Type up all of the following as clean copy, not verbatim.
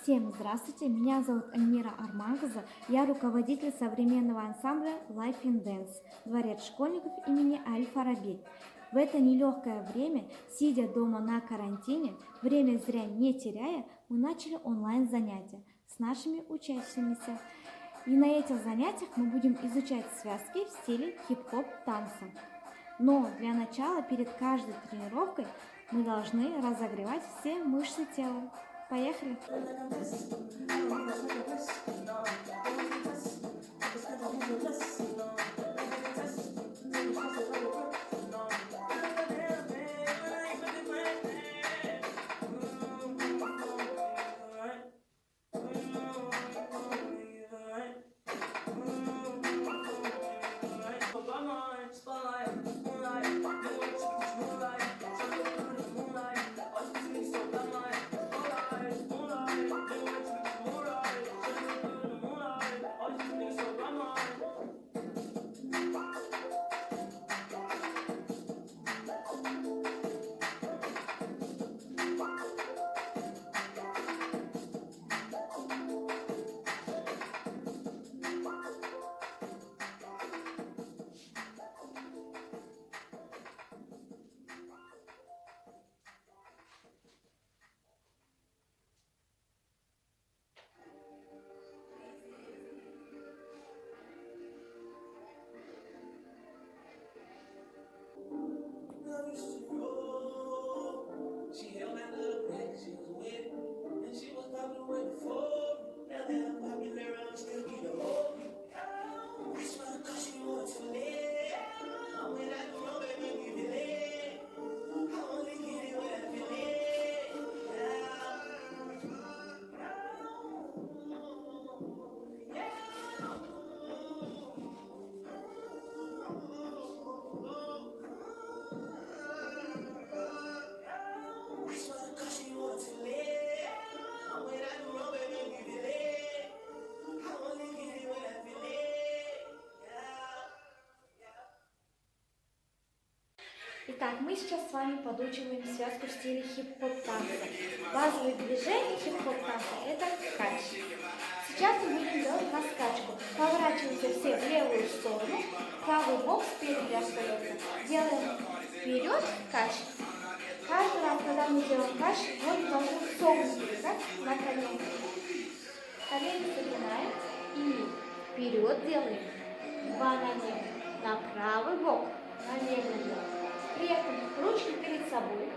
Всем здравствуйте, меня зовут Альмира Армангаза, я руководитель современного ансамбля Life in Dance, дворец школьников имени Аль-Фараби. В это нелегкое время, сидя дома на карантине, время зря не теряя, мы начали онлайн-занятия с нашими учащимися. И на этих занятиях мы будем изучать связки в стиле хип-хоп танца. Но для начала, перед каждой тренировкой, мы должны разогревать все мышцы тела. Поехали! She held that little neck, she was with it, and she was popping way before. Now that I'm popular, I'm still be the whole. I swear, cause she wants to live. When I do my baby, give it leg. I only get it when I feel it. Итак, мы сейчас с вами подучиваем связку в стиле хип-хоп танца. Базовые движения хип-хоп танца – это кач. Сейчас мы будем делать раскачку. Поворачиваемся все в левую сторону, правый бок спереди остается. Делаем вперед кач. Каждый раз, когда мы делаем кач, ноги должны согнуты, так, на коленях. Колени согинаем и вперед делаем. Два налево, на правый бок, налево делаем. При этом ручки перед собой.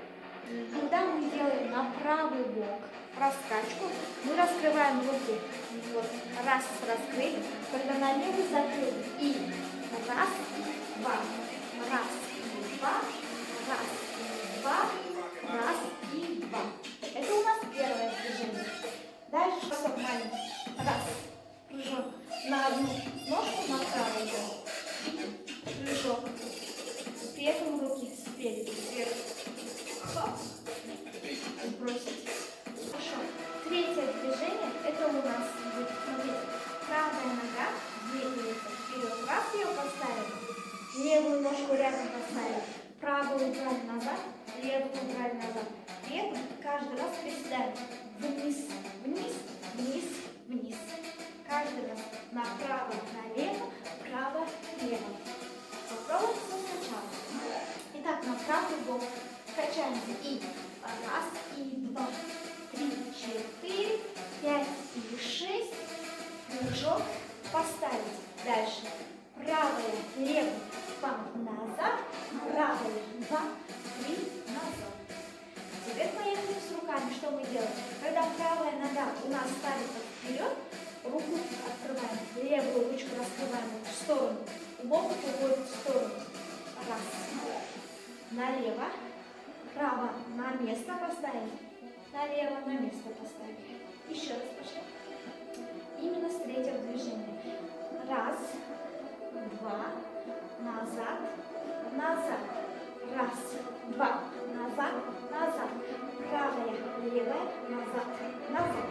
Когда мы делаем на правый бок раскачку, мы раскрываем руки. Вот, раз, раскрыли, когда на левый закрыли. И раз, два, раз, два, раз, два, раз и два. Это у нас первое движение. Дальше шаг маленький. Раз, прыжок на одну ножку, на правую ногу. Прыжок. При этом руки спереди, сверху. Хоп. И бросить. Хорошо. Третье движение, это у нас будет, смотрите, правая нога двигается вперед. Раз ее поставили, левую ножку рядом поставили, правую убрали назад, левую убрали назад. При этом каждый раз приседаем вниз, вниз, вниз, вниз. Каждый раз направо, налево, право, лево. Попробуйте сначала. Итак, на правый бок качаемся. И раз, и два, три, четыре, пять и шесть. Прыжок поставить. Дальше. Правая, левая, пам, назад. Правая, два, три, назад. Теперь поехали с руками. Что мы делаем? Когда правая нога у нас ставится вперед, руку открываем. Левую ручку раскрываем в сторону. Локоть уходит в сторону. Раз. Налево. Право на место поставили. Налево на место поставили. Еще раз пошли. Именно с третьего движения. Раз. Два. Назад. Назад. Раз. Два. Назад. Назад. Правая. Левая. Назад. Назад.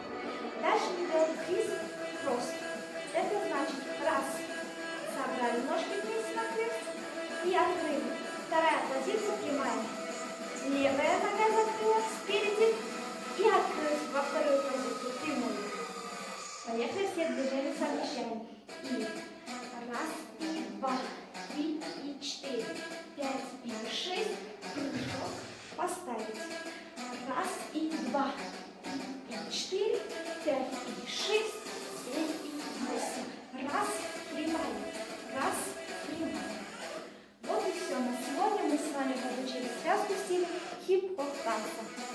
Дальше мы делаем крис-кросс. Это значит раз. Собрали ножки вниз на крест и открыли. Вторая позиция прямая. Левая нога закрылась спереди и открылась во вторую позицию. танца.